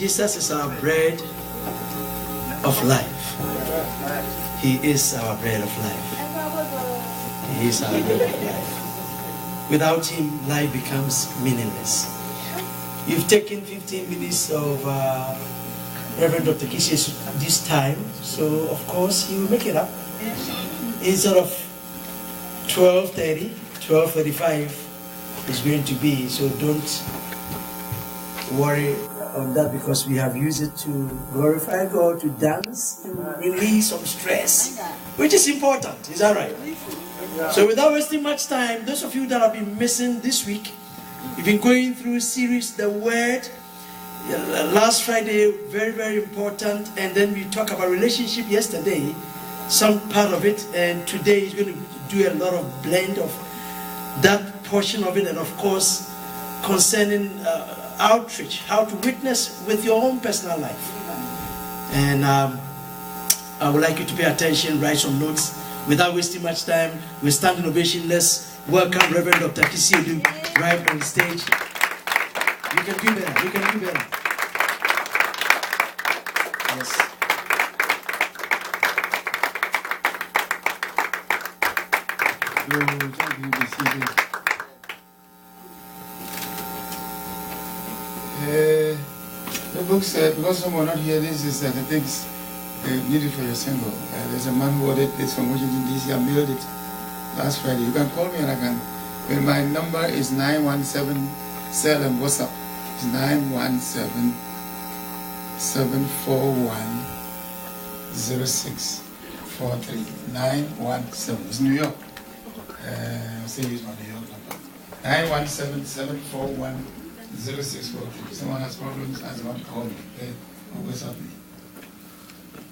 Jesus is our bread of life. He is our bread of life. He is our bread of life. Without him, life becomes meaningless. You've taken 15 minutes of Reverend Dr. KISIEDU this time, so of course he will make it up. Instead of 12:30, 12:35 is going to be, so don't worry on that, because we have used it to glorify God, to dance, to release some stress, which is important. Is that right? So without wasting much time, those of you that have been missing this week, We've been going through a series, The Word. Last Friday, very, very important. And then we talked about relationship yesterday, some part of it. And today is going to do a lot of blend of that portion of it. And of course, concerning outreach, how to witness with your own personal life. And I would like you to pay attention, write some notes. Without wasting much time, we stand in ovation. Let's welcome Reverend Dr. KISIEDU right on the stage. You can do better. You can do better. Yes. The book said, because someone not here, this is the things needed for your single. There's a man who ordered this from Washington, D.C. I mailed it last Friday. You can call me and I can. Well, my number is 917, cell and WhatsApp. It's 917-741-0643. 917. It's New York. I'll say it's my New York number. 917-741-0643. Someone has problems and they want to call me. Okay? Or WhatsApp me.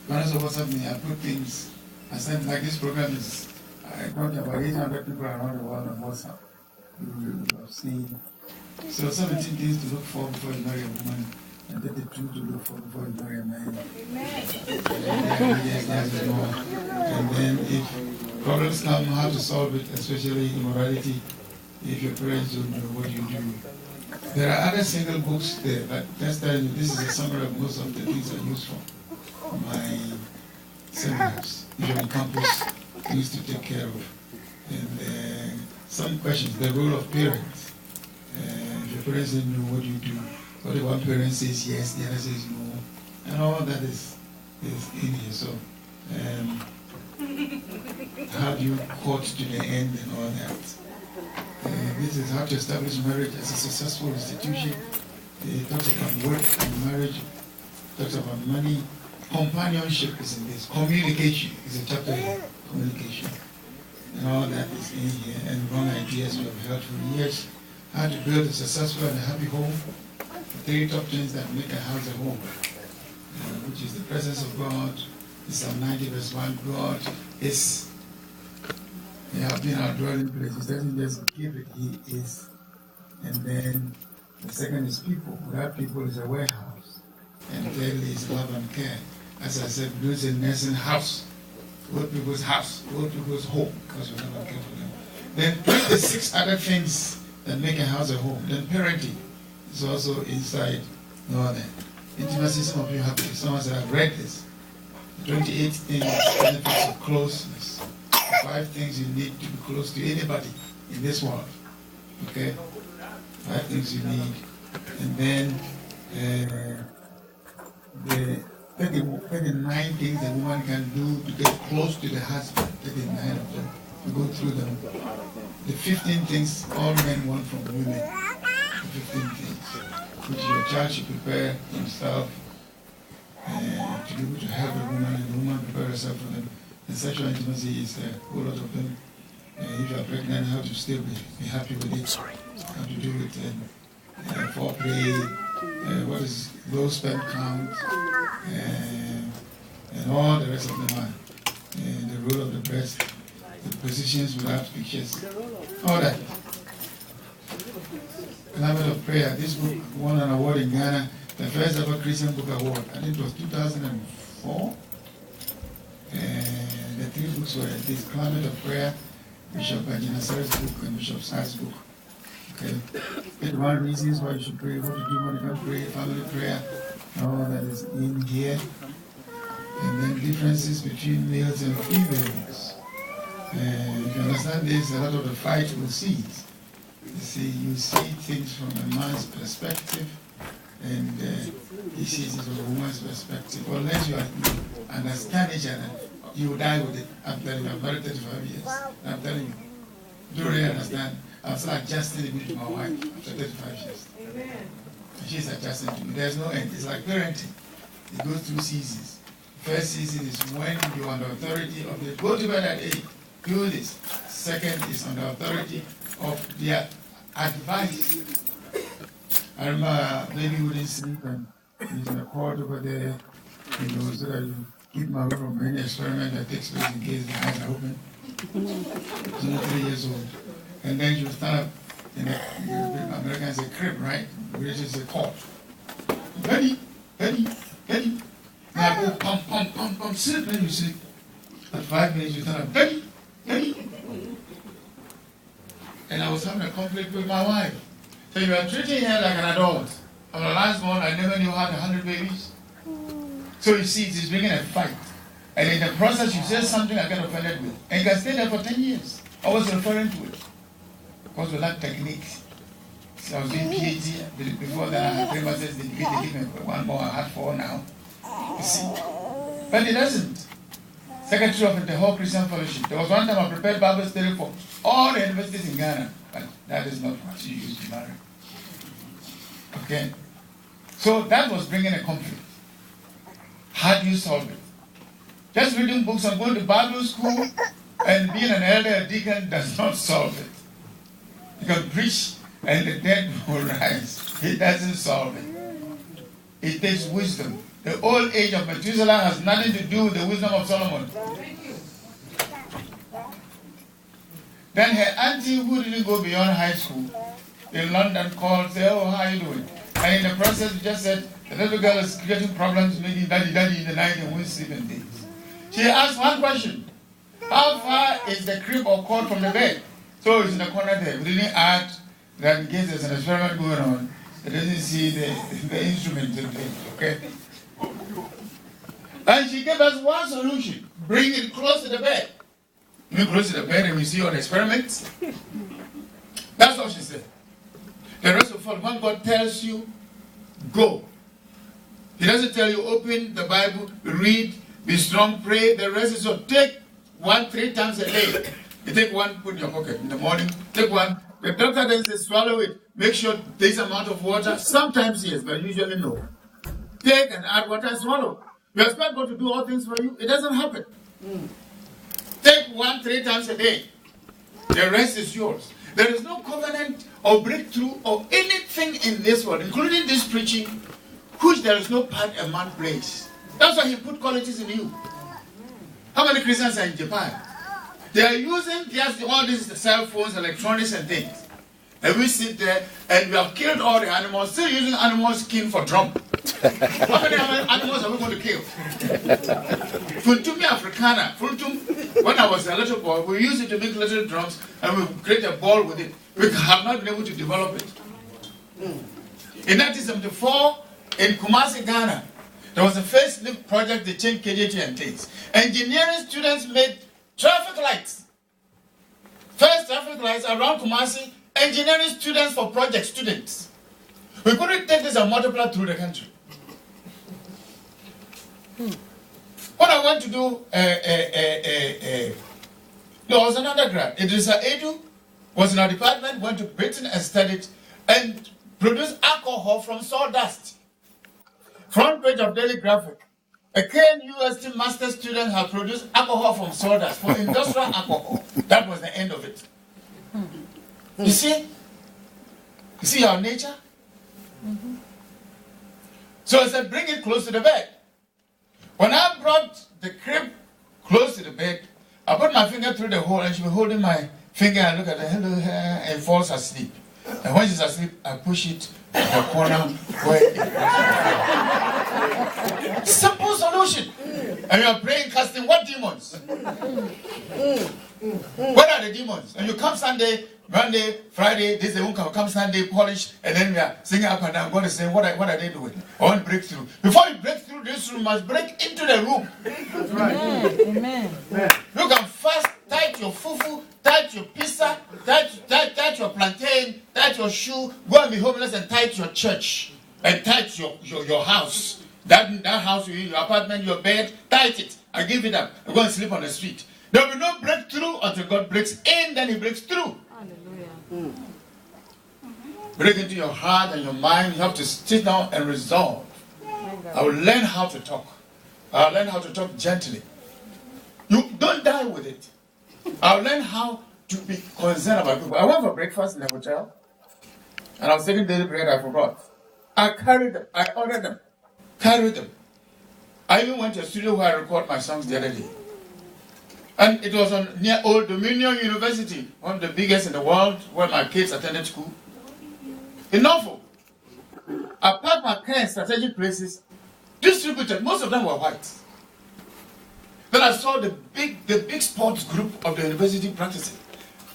When I WhatsApp me, I put things. I said, like this program is, I got about 800 people around the world on WhatsApp. You have seen. So 17 things to look for before you marry a woman, and 32 to look for before you marry a man. And then if problems come, how to solve it, especially immorality, if your parents don't know what you do. There are other single books there, but that's telling you this is a summary of most of the things I use for my seminars. If you're on campus, things to take care of. And some questions, the role of parents. If your parents don't know what you do, what if one parent says yes, the other says no, and all that is in here. So, how do you court to the end and all that? This is how to establish marriage as a successful institution. It talks about work and marriage, it talks about money. Companionship is in this. Communication is a chapter here. Communication. And all that is in here. And wrong ideas we have heard for years. How to build a successful and a happy home. The 3 top things that make a house a home. Which is the presence of God. Psalm 90 verse 1. God is. He has been our dwelling place. He doesn't just give it, He is. And then the second is people. Without people is a warehouse. And thirdly is love and care. As I said, builds a nursing house. Old people's house. Old people's home. Because we never care for them. Then 26 other things that make a house a home. Then parenting is also inside all that. Intimacy, some of you have this. Someone said, I've read this. 28 things, benefits of closeness. 5 things you need to be close to anybody in this world. Okay? 5 things you need. And then the 39 things a woman can do to get close to the husband. 39 of them. We go through them. The 15 things all men want from women. The 15 things. Which your child should prepare himself to be able to help a woman, and the woman prepare herself for them. And sexual intimacy is a whole lot of them. If you are pregnant, how to still be happy with it. How to do it. Foreplay. What is low sperm count. And all the rest of them are. The role of the breast. The positions without pictures. All that. Climate of Prayer. This book won an award in Ghana. The first ever Christian Book Award. I think it was 2004. And the 3 books were this Climate of Prayer, Bishop Ajinasari's book, and Bishop Sars' book. Okay. 81 reasons why you should pray, what to do when you can pray, family prayer, all that is in here. And then differences between males and females. If you understand this, a lot of the fight will cease. You see things from a man's perspective, and he sees it from a woman's perspective. Unless you understand each other, you will die with it. I'm telling you, I'm married 35 years. I'm telling you. Do you really understand? I'm still adjusting a bit to my wife after 35 years. Amen. She's adjusting to me. There's no end. It's like parenting. It goes through seasons. First season is when you're under authority of the go to bed at 8. Do this. Second is under authority of their advice. I remember baby wouldn't sleep and he's in a court over there, so that you keep him away from any experiment that takes place in case the eyes are open. He's only 3 years old. And then you stand up in the Americans say crib, right? Which is a court. Betty. Now I go pump, sit, then you sleep. At 5 minutes you stand up, Betty. And I was having a conflict with my wife. So you are treating her like an adult. On the last one, I never knew how to 100 babies. So you see, it's bringing a fight. And in the process, you say something I get offended with. And you can stay there for 10 years. I was referring to it. Because we lack techniques. So I was doing PhD. Before that, I had 3 masters degree. They gave me one more. I had 4 now. You see. But it doesn't. Secretary of the whole Christian Fellowship. There was one time I prepared Bible study for all the universities in Ghana. But that is not what you used to marry. Okay? So that was bringing a conflict. How do you solve it? Just reading books and going to Bible school and being an elder, a deacon does not solve it. You can preach and the dead will rise. It doesn't solve it. It takes wisdom. The old age of Methuselah has nothing to do with the wisdom of Solomon. Then her auntie, who didn't go beyond high school, in London called, said, "Oh, how are you doing?" And in the process, just said, the little girl is creating problems, making daddy in the night and won't sleep in days. She asked one question: how far is the crib or cord from the bed? So it's in the corner there. We didn't add that in case there's an experiment going on, it doesn't see the instrument in there, okay? And she gave us one solution: bring it close to the bed. You close to the bed and we see all the experiments. That's what she said. The rest of all, when God tells you, go. He doesn't tell you, open the Bible, read, be strong, pray. The rest is so take 1 3 times a day. You take one, put in your pocket in the morning, take one. The doctor then says, swallow it. Make sure this amount of water. Sometimes yes, but usually no. Take and add water and swallow. You expect God to do all things for you. It doesn't happen. Take 1 3 times a day. The rest is yours. There is no covenant or breakthrough or anything in this world, including this preaching, which there is no part a man plays. That's why he put qualities in you. How many Christians are in Japan? They are using just all these cell phones, electronics and things. And we sit there and we have killed all the animals, still using animal skin for drum. How many animals are we going to kill? Funtumi africana. Funtum, when I was a little boy, we used it to make little drums and we create a ball with it. We have not been able to develop it. In 1974, in Kumasi, Ghana, there was a facelift project, they changed KJT and things. Engineering students made traffic lights. First traffic lights around Kumasi, engineering students for project students. We couldn't take this and multiply through the country. When I went to do, there was an undergrad. KISIEDU was in our department, went to Britain and studied and produced alcohol from sawdust. Front page of Daily Graphic. A KNUST master student had produced alcohol from sawdust for industrial alcohol. That was the end of it. You see? You see our nature? So I said, bring it close to the bed. When I brought the crib close to the bed, I put my finger through the hole and she was holding my finger and look at her, hello, and falls asleep. And when she's asleep, I push it to the corner where it was. Simple solution. And you are praying, casting what demons? What are the demons? And you come Sunday, Monday, Friday, this day won't come Sunday, polish, and then we are singing up and down. God is saying, what are they doing? I want to break through. Before you break through this room, you must break into the room. That's right. Amen. You can first tight your fufu, tight your pizza, tight your plantain, tight your shoe, go and be homeless and tight your church, and tight your house. That house, your apartment, your bed, tight it and give it up. And go and sleep on the street. There will be no breakthrough until God breaks in, then He breaks through. Hallelujah. Break into your heart and your mind. You have to sit down and resolve. I will learn how to talk. I will learn how to talk gently. You don't die with it. I will learn how to be concerned about people. I went for breakfast in the hotel. And I was taking daily bread, I forgot. I carried them. I ordered them. Carried them. I even went to a studio where I recorded my songs the other day. And it was near Old Dominion University, one of the biggest in the world, where my kids attended school. In Norfolk. I parked my car in strategic places, distributed. Most of them were white. Then I saw the big sports group of the university practicing.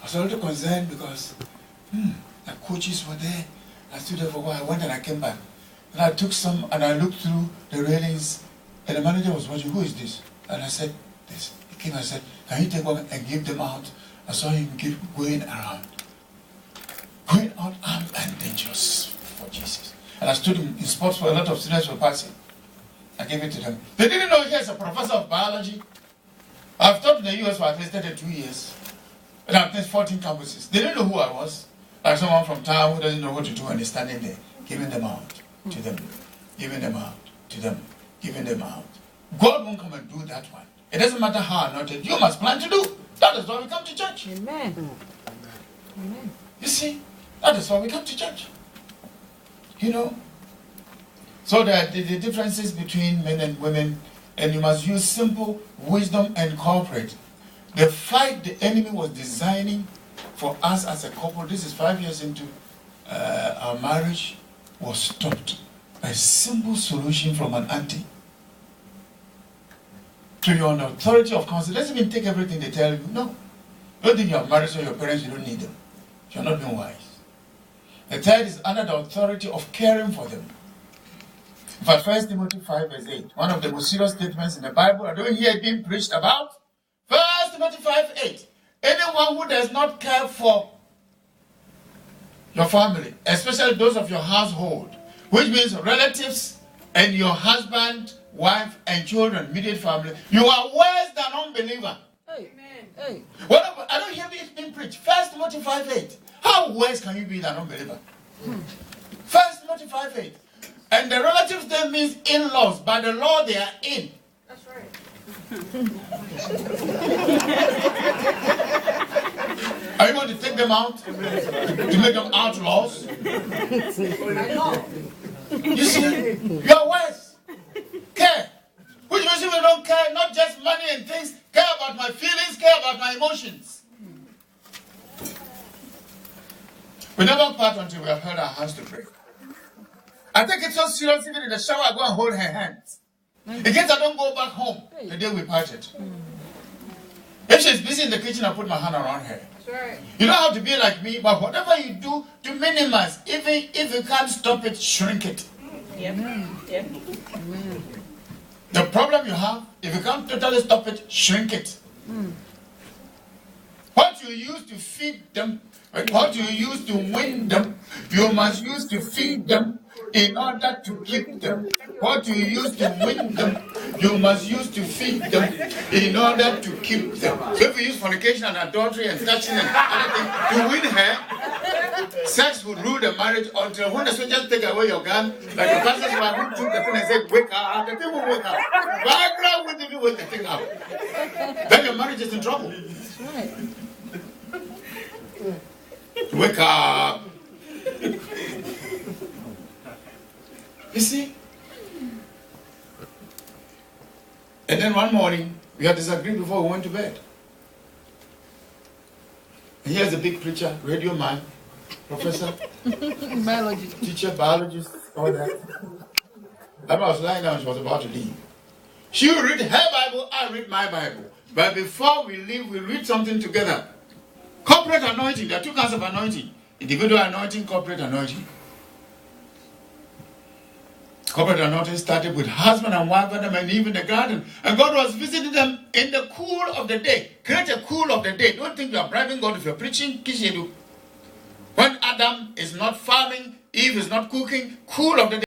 I was a little concerned because the coaches were there. I stood there for a while. I went and I came back. And I took some and I looked through the railings. And the manager was watching. Who is this? And I said, this. He came and said, can you take one and give them out? I saw him going around. Going out armed and dangerous for Jesus. And I stood in sports where a lot of students were passing. I gave it to them. They didn't know he is a professor of biology. I've taught in the US for at least 32 years. And I've taught 14 campuses. They didn't know who I was. Like someone from town who doesn't know what to do and is standing there, giving them out to them, giving them out to them, giving them out. God won't come and do that one. It doesn't matter how anointed. You must plan to do. That is why we come to church. Amen. Amen. You see, that is why we come to church. You know? So there are the differences between men and women, and you must use simple wisdom and cooperate. The fight the enemy was designing for us as a couple, this is 5 years into our marriage, was stopped by a simple solution from an auntie. To your authority of counsel, doesn't even take everything they tell you. No. Don't think you are married so your parents, you don't need them. You're not being wise. The third is under the authority of caring for them. In fact, 1 Timothy 5 verse 8, one of the most serious statements in the Bible, I don't hear it being preached about. 1 Timothy 5 8, anyone who does not care for your family, especially those of your household, which means relatives and your husband, wife, and children, immediate family, you are worse than unbeliever. Amen. Hey. What, I don't hear it being preached. 1 Timothy 5 8. How worse can you be than unbeliever? 1 Timothy 5 8. And the relatives then means in-laws. By the law they are in. That's right. Are you going to take them out? To make them outlaws? You see, you are wise. Care. Which means if you don't care, not just money and things, care about my feelings, care about my emotions. We never part until we have held our hands to pray. I take it so serious, even in the shower, I go and hold her hands. In case I don't go back home the day we parted. If she's busy in the kitchen, I put my hand around her. That's right. You don't have to be like me, but whatever you do to minimize, even if you can't stop it, shrink it. Yep. Yep. The problem you have, if you can't totally stop it, shrink it. What you use to feed them, what you use to win them, you must use to feed them in order to keep them. What you use to win them, you must use to feed them in order to keep them. So if you use fornication and adultery and touching and other things to win her, sex will rule the marriage until when the soldiers take away your gun, like the pastor's wife who took the thing and said, wake up, the thing will wake up. Viagra will even wake the thing up. Then your marriage is in trouble. That's right. Wake up. You see? And then one morning, we had disagreed before we went to bed. And here's a big preacher, radio man, professor, Biology. teacher, biologist, all that. I was lying down, she was about to leave. She will read her Bible, I read my Bible. But before we leave, we read something together. Corporate anointing, there are two kinds of anointing. Individual anointing, corporate anointing. Corporate anointing started with husband and wife and even the garden. And God was visiting them in the cool of the day. Create a cool of the day. Don't think you are bribing God if you're preaching KISIEDU. When Adam is not farming, Eve is not cooking, cool of the day.